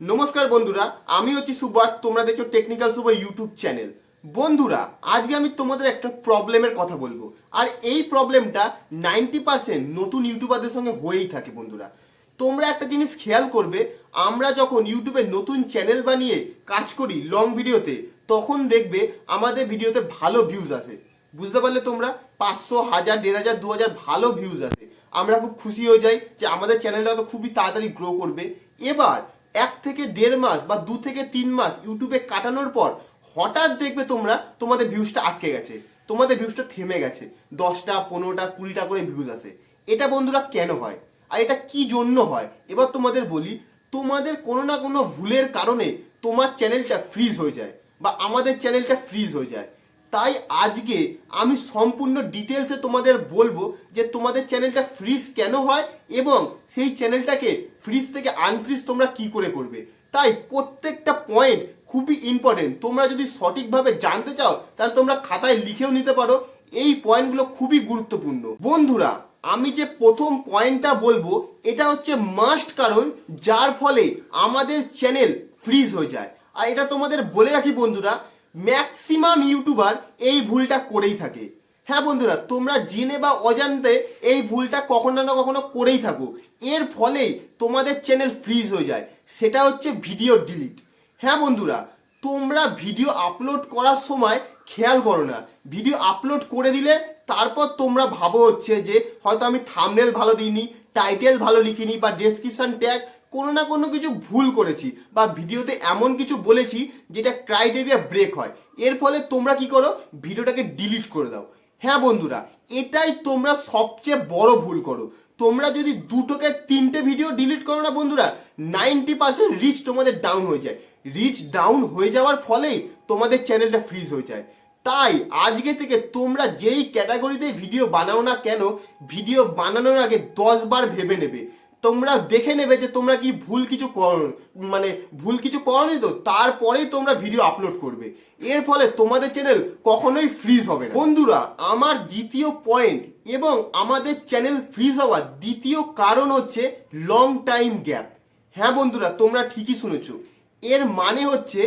নমস্কার বন্ধুরা, আমি হচ্ছি সুভাষ। তোমরা দেখছো টেকনিক্যাল সুভাষ ইউটিউব চ্যানেল। বন্ধুরা, আজকে আমি তোমাদের একটা প্রবলেমের কথা বলবো, আর এই প্রবলেমটা 90% নতুন ইউটিউবারদের সঙ্গে হয়েই থাকে। বন্ধুরা, তোমরা একটা জিনিস খেয়াল করবে, আমরা যখন ইউটিউবে নতুন চ্যানেল বানিয়ে কাজ করি লং ভিডিওতে, তখন দেখবে আমাদের ভিডিওতে ভালো ভিউজ আসে। বুঝতে পারলে তোমরা? 500, 1000, 1500, 2000 ভালো ভিউজ আসে। আমরা খুব খুশি হয়ে যাই যে আমাদের চ্যানেলটা তো খুবই তাড়াতাড়ি গ্রো করবে। এবার 1 থেকে 1.5 মাস বা 2 থেকে 3 মাস ইউটিউবে কাটানোর পর হঠাৎ দেখবে তোমরা তোমাদের ভিউজটা আটকে গেছে, তোমাদের ভিউজটা থেমে গেছে। 10টা, 15টা, 20টা করে ভিউজ আসে। এটা বন্ধুরা কেন হয় আর এটা কি জন্য হয়? এবার তোমাদের বলি, তোমাদের কোনো না কোনো ভুলের কারণে তোমার চ্যানেলটা ফ্রিজ হয়ে যায় বা আমাদের চ্যানেলটা ফ্রিজ হয়ে যায়। তাই আজকে আমি সম্পূর্ণ ডিটেলসে তোমাদের বলবো যে তোমাদের চ্যানেলটা ফ্রিজ কেন হয় এবং সেই চ্যানেলটাকে ফ্রিজ থেকে আনফ্রিজ তোমরা কি করে করবে। তাই প্রত্যেকটা পয়েন্ট খুবই ইম্পর্টেন্ট। তোমরা যদি সঠিকভাবে জানতে চাও তাহলে তোমরা খাতায় লিখেও নিতে পারো। এই পয়েন্টগুলো খুবই গুরুত্বপূর্ণ। বন্ধুরা, আমি যে প্রথম পয়েন্টটা বলবো এটা হচ্ছে মাস্ট কারণ যার ফলে আমাদের চ্যানেল ফ্রিজ হয়ে যায়। আর এটা তোমাদের বলে রাখি বন্ধুরা, ম্যাক্সিমাম ইউটিউবার এই ভুলটা করেই থাকে। হ্যাঁ বন্ধুরা, তোমরা জেনে বা অজান্তে এই ভুলটা কখনো না কখনো করেই থাকো। এর ফলেই তোমাদের চ্যানেল ফ্রিজ হয়ে যায়। সেটা হচ্ছে ভিডিও ডিলিট। হ্যাঁ বন্ধুরা, তোমরা ভিডিও আপলোড করার সময় খেয়াল করো না, ভিডিও আপলোড করে দিলে তারপর তোমরা ভাবো হচ্ছে যে হয়তো আমি থাম্বনেল ভালো দিইনি, টাইটেল ভালো লিখিনি বা ডেসক্রিপশন ট্যাগ কোনো না কোনো কিছু ভুল করেছি বা ভিডিওতে এমন কিছু বলেছি যেটা ক্রাইটেরিয়া ব্রেক হয়। এর ফলে তোমরা কি করো, ভিডিওটাকে ডিলিট করে দাও। হ্যাঁ বন্ধুরা, এটাই তোমরা সবচেয়ে বড় ভুল করো। তোমরা যদি 2 থেকে 3টে ভিডিও ডিলিট করো না বন্ধুরা, 90% রিচ তোমাদের ডাউন হয়ে যায়। রিচ ডাউন হয়ে যাওয়ার ফলেই তোমাদের চ্যানেলটা ফ্রিজ হয়ে যায়। তাই আজকে থেকে তোমরা যেই ক্যাটাগরিতে ভিডিও বানাও না কেন, ভিডিও বানানোর আগে 10 বার ভেবে নেবে। তোমরা দেখে নেবে যে তোমরা কি ভুল কিছু করো, মানে ভুল কিছু করনি তো, তারপরেই তোমরা ভিডিও আপলোড করবে। এর ফলে তোমাদের চ্যানেল কখনোই ফ্রিজ হবে না। বন্ধুরা, আমার দ্বিতীয় পয়েন্ট এবং আমাদের চ্যানেল ফ্রিজ হওয়ার দ্বিতীয় কারণ হচ্ছে লং টাইম গ্যাপ। হ্যাঁ বন্ধুরা, তোমরা ঠিকই শুনেছো। এর মানে হচ্ছে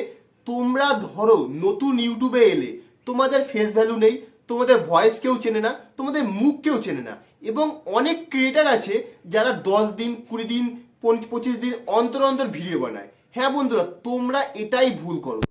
তোমরা ধরো নতুন ইউটিউবে এলে, তোমাদের ফেস ভ্যালু নেই, তোমাদের ভয়েস কেউ চেনে না, তোমাদের মুখ কেউ চেনে না। এবং অনেক ক্রিয়েটার আছে যারা 10 দিন, 20 দিন, 25 দিন অন্তর অন্তর ভিডিও বানায়। হ্যাঁ বন্ধুরা, তোমরা এটাই ভুল করো।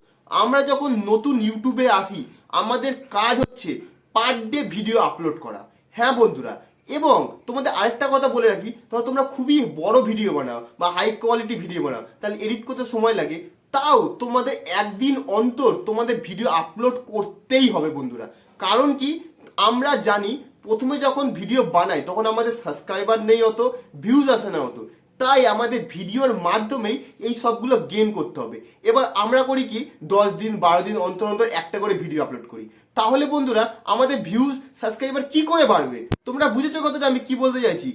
আমরা যখন নতুন ইউটিউবে আসি, আমাদের কাজ হচ্ছে পার ডে ভিডিও আপলোড করা। হ্যাঁ বন্ধুরা, এবং তোমাদের আরেকটা কথা বলে রাখি, তোমরা খুবই বড় ভিডিও বানাও বা হাই কোয়ালিটি ভিডিও বানাও, তাহলে এডিট করতে সময় লাগে। তাও তোমাদের একদিন অন্তর তোমাদের ভিডিও আপলোড করতেই হবে বন্ধুরা। কারণ কি, আমরা জানি প্রথমে যখন ভিডিও বানাই তখন আমাদের সাবস্ক্রাইবার নেই, অত ভিউজ আসে না অত। তাই আমাদের ভিডিওর মাধ্যমেই এই সবগুলো গেইন করতে হবে। এবার আমরা করি কি, 10 দিন 12 দিন অন্তর অন্তর একটা করে ভিডিও আপলোড করি। তাহলে বন্ধুরা আমাদের ভিউজ সাবস্ক্রাইবার কি করে বাড়বে? তোমরা বুঝেছো কথাটা আমি কি বলতে চাইছি?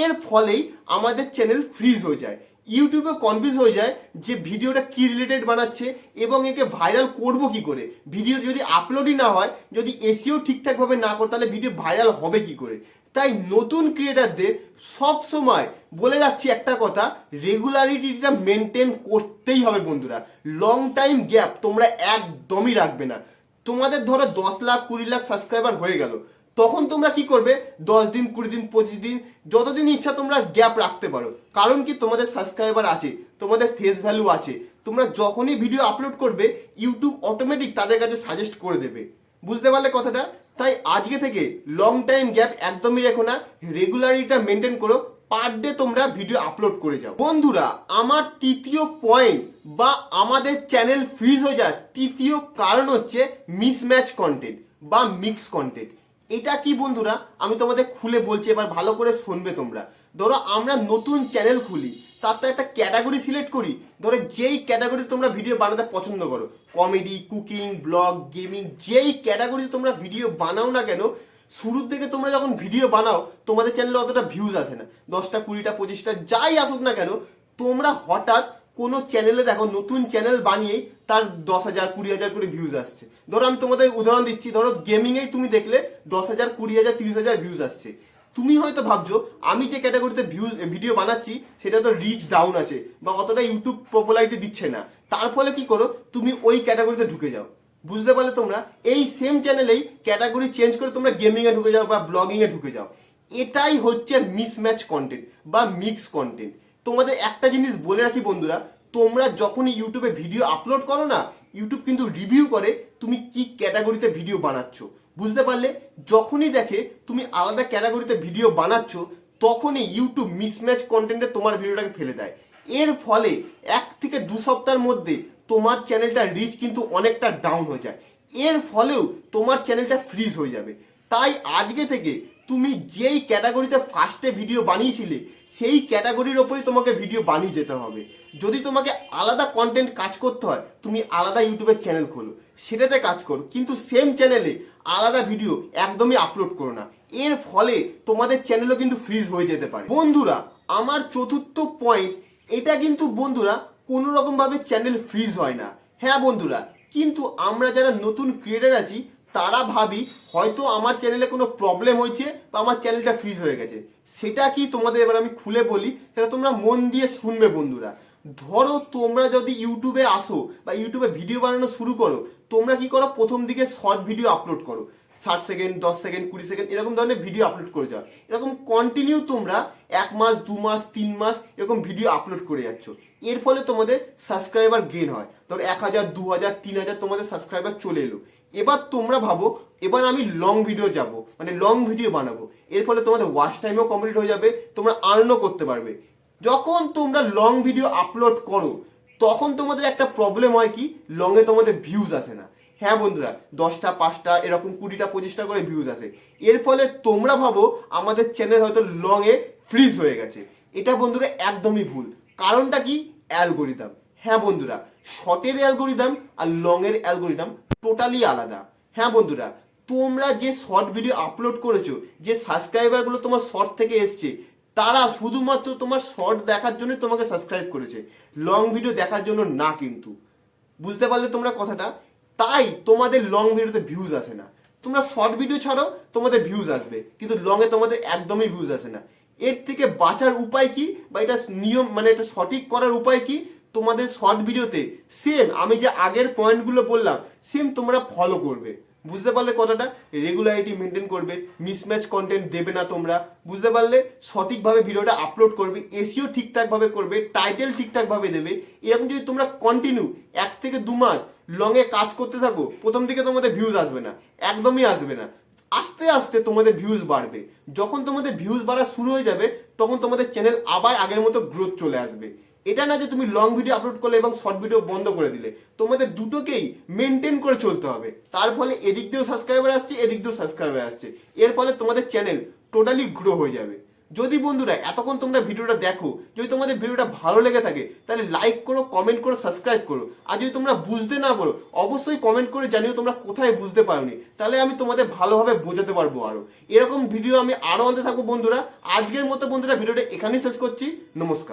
এর ফলেই আমাদের চ্যানেল ফ্রিজ হয়ে যায়। ইউটিউবে কনফিউজ হয়ে যায় যে ভিডিওটা কি রিলেটেড বানাচ্ছে এবং একে ভাইরাল করব কি করে। ভিডিও যদি আপলোডই না হয়, যদি এসিও ঠিকঠাকভাবে না করে, তাহলে ভিডিও ভাইরাল হবে কি করে? তাই নতুন ক্রিয়েটারদের সব সময় বলে রাখছি একটা কথা, রেগুলারিটিটা মেনটেন করতেই হবে বন্ধুরা। লং টাইম গ্যাপ তোমরা একদমই রাখবে না। তোমাদের ধরো 10 লাখ 20 লাখ সাবস্ক্রাইবার হয়ে গেল, তখন তোমরা কি করবে, 10 দিন, 20 দিন, 25 দিন, যতদিন ইচ্ছা তোমরা গ্যাপ রাখতে পারো। কারণ কি, তোমাদের সাবস্ক্রাইবার আছে, তোমাদের ফেস ভ্যালু আছে। তোমরা যখনই ভিডিও আপলোড করবে, ইউটিউব অটোমেটিক তাদের কাছে সাজেস্ট করে দেবে। বুঝতে পারলে কথাটা? তাই আজকে থেকে লং টাইম গ্যাপ একদমই রেখো না, রেগুলারিটিটা মেনটেন করো। পার ডে তোমরা ভিডিও আপলোড করে যাও। বন্ধুরা, আমার তৃতীয় পয়েন্ট বা আমাদের চ্যানেল ফ্রিজ হয়ে যায় তৃতীয় কারণ হচ্ছে মিসম্যাচ কন্টেন্ট বা মিক্স কন্টেন্ট। এটা কি বন্ধুরা, আমি তোমাদের খুলে বলছি, এবার ভালো করে শুনবে তোমরা। ধরো আমরা নতুন চ্যানেল খুলি, তার তো একটা ক্যাটাগরি সিলেক্ট করি। ধরো যেই ক্যাটাগরি তোমরা ভিডিও বানাতে পছন্দ করো, কমেডি, কুকিং, ব্লগ, গেমিং, যেই ক্যাটাগরিতে তোমরা ভিডিও বানাও না কেন, শুরুর দিকে তোমরা যখন ভিডিও বানাও তোমাদের চ্যানেলে অতটা ভিউজ আসে না। 10টা, 20টা, 25টা যাই আসুক না কেন, তোমরা হঠাৎ কোনো চ্যানেলে দেখো নতুন চ্যানেল বানিয়েই তার 10,000 20,000 করে ভিউজ আসছে। ধরো আমি তোমাদের উদাহরণ দিচ্ছি, ধরো গেমিংয়েই তুমি দেখলে 10,000 20,000 30,000 ভিউজ আসছে। তুমি হয়তো ভাবছো আমি যে ক্যাটাগরিতে ভিডিও বানাচ্ছি সেটা তো রিচ ডাউন আছে বা অতটা ইউটিউব পপুলারিটি দিচ্ছে না, তার ফলে কি করো তুমি ওই ক্যাটাগরিতে ঢুকে যাও। বুঝতে পারলে তোমরা এই সেম চ্যানেলেই ক্যাটাগরি চেঞ্জ করে তোমরা গেমিং এ ঢুকে যাও বা ব্লগিং এ ঢুকে যাও। এটাই হচ্ছে মিসম্যাচ কন্টেন্ট বা মিক্স কন্টেন্ট। তোমাদের একটা জিনিস বলে রাখি বন্ধুরা, তোমরা যখনই ইউটিউবে ভিডিও আপলোড করো না, ইউটিউব কিন্তু রিভিউ করে তুমি কি ক্যাটাগরিতে ভিডিও বানাচ্ছ। বুঝতে পারলে, যখনই দেখে তুমি আলাদা ক্যাটাগরিতে ভিডিও বানাচ্ছ তখনই ইউটিউব মিসম্যাচ কন্টেন্টে তোমার ভিডিওটাকে ফেলে দেয়। এর ফলে 1 থেকে 2 সপ্তাহের মধ্যে তোমার চ্যানেলটা রিচ কিন্তু অনেকটা ডাউন হয়ে যায়। এর ফলেও তোমার চ্যানেলটা ফ্রিজ হয়ে যাবে। তাই আজকে থেকে তুমি যেই ক্যাটাগরিতে ফার্স্টে ভিডিও বানিয়েছিলে সেই ক্যাটাগরির ওপরই তোমাকে ভিডিও বানিয়ে যেতে হবে। যদি তোমাকে আলাদা কন্টেন্ট কাজ করতে হয় তুমি আলাদা ইউটিউবের চ্যানেল খোলো, সেটাতে কাজ করো, কিন্তু সেম চ্যানেলে আলাদা ভিডিও একদমই আপলোড করো না। এর ফলে তোমাদের চ্যানেলও কিন্তু ফ্রিজ হয়ে যেতে পারে। বন্ধুরা, আমার চতুর্থ পয়েন্ট, এটা কিন্তু বন্ধুরা কোনো রকম ভাবে চ্যানেল ফ্রিজ হয় না। হ্যাঁ বন্ধুরা, কিন্তু আমরা যারা নতুন ক্রিয়েটার আছি তারা ভাবি হয়তো আমার চ্যানেলে কোনো প্রবলেম হয়েছে বা আমার চ্যানেলটা ফ্রিজ হয়ে গেছে। সেটা কি তোমাদের এবার আমি খুলে বলি, সেটা তোমরা মন দিয়ে শুনবে বন্ধুরা। ধরো তোমরা যদি ইউটিউবে আসো বা ইউটিউবে ভিডিও বানানো শুরু করো, তোমরা কি করো, প্রথম দিকে শর্ট ভিডিও আপলোড করো, 60 সেকেন্ড, 10 সেকেন্ড, 20 সেকেন্ড এরকম ধরনের ভিডিও আপলোড করে যাও। এরকম কন্টিনিউ তোমরা 1 মাস, 2 মাস, 3 মাস এরকম ভিডিও আপলোড করে যাচ্ছ। এর ফলে তোমাদের সাবস্ক্রাইবার গেন হয়। ধরো 1000, 2000, 3000 তোমাদের সাবস্ক্রাইবার চলে এলো। এবার তোমরা ভাবো এবার আমি লং ভিডিও যাব, মানে লং ভিডিও বানাবো। এর ফলে তোমাদের ওয়াচ টাইমও কমপ্লিট হয়ে যাবে, তোমরা আর্নও করতে পারবে। যখন তোমরা লং ভিডিও আপলোড করো তখন তোমাদের একটা প্রবলেম হয় কি, লংয়ে তোমাদের ভিউজ আসে না। হ্যাঁ বন্ধুরা, 10টা, 5টা এরকম 20টা, 25টা করে ভিউজ আসে। এর ফলে তোমরা ভাবো আমাদের চ্যানেল হয়তো লংয়ে ফ্রিজ হয়ে গেছে। এটা বন্ধুরা একদমই ভুল। কারণটা কি, অ্যালগোরিদম। হ্যাঁ বন্ধুরা, শর্টের অ্যালগোরিদম আর লংয়ের অ্যালগোরিদম টোটালি আলাদা। হ্যাঁ বন্ধুরা, তোমরা যে শর্ট ভিডিও আপলোড করেছো, যে সাবস্ক্রাইবারগুলো তোমার শর্ট থেকে এসছে, তারা শুধুমাত্র তোমার শর্ট দেখার জন্য তোমাকে সাবস্ক্রাইব করেছে, লং ভিডিও দেখার জন্য না কিন্তু। বুঝতে পারলে তোমরা কথাটা? তাই তোমাদের লং ভিডিওতে ভিউজ আসে না। তোমরা শর্ট ভিডিও ছাড়ো তোমাদের ভিউজ আসবে, কিন্তু লংয়ে তোমাদের একদমই ভিউজ আসে না। এর থেকে বাঁচার উপায় কি, বা এটা নিয়ম, মানে এটা সঠিক করার উপায় কি, তোমাদের শর্ট ভিডিওতে সেম আমি যে আগের পয়েন্টগুলো বললাম সেম তোমরা ফলো করবে। বুঝতে পারলে কথাটা? রেগুলারিটি মেনটেন করবে, মিসম্যাচ কন্টেন্ট দেবে না তোমরা। বুঝতে পারলে? সঠিকভাবে ভিডিওটা আপলোড করবে, এসইও ঠিকঠাকভাবে করবে, টাইটেল ঠিকঠাকভাবে দেবে। এরকম যদি তোমরা কন্টিনিউ 1 থেকে 2 মাস লংয়ে কাজ করতে থাকো, প্রথম দিকে তোমাদের ভিউজ আসবে না, একদমই আসবে না। আস্তে আস্তে তোমাদের ভিউজ বাড়বে। যখন তোমাদের ভিউজ বাড়া শুরু হয়ে যাবে তখন তোমাদের চ্যানেল আবার আগের মতো গ্রোথ চলে আসবে। এটা না যে তুমি লং ভিডিও আপলোড করলে এবং শর্ট ভিডিও বন্ধ করে দিলে, তোমাদের দুটোকেই মেনটেন করে চলতে হবে। তার ফলে এদিক দিয়েও সাবস্ক্রাইবার আসছে, এদিক দিয়েও সাবস্ক্রাইবার আসছে। এর ফলে তোমাদের চ্যানেল টোটালি গ্রো হয়ে যাবে। যদি বন্ধুরা এতক্ষণ তোমরা ভিডিওটা দেখো, যদি তোমাদের ভিডিওটা ভালো লেগে থাকে তাহলে লাইক করো, কমেন্ট করো, সাবস্ক্রাইব করো। আর যদি তোমরা বুঝতে না পারো অবশ্যই কমেন্ট করে জানিও তোমরা কোথায় বুঝতে পারোনি, তাহলে আমি তোমাদের ভালোভাবে বোঝাতে পারবো। আরো এরকম ভিডিও আমি আরো আনতে থাকবো বন্ধুরা। আজকের মতো বন্ধুরা ভিডিওটা এখানেই শেষ করছি। নমস্কার।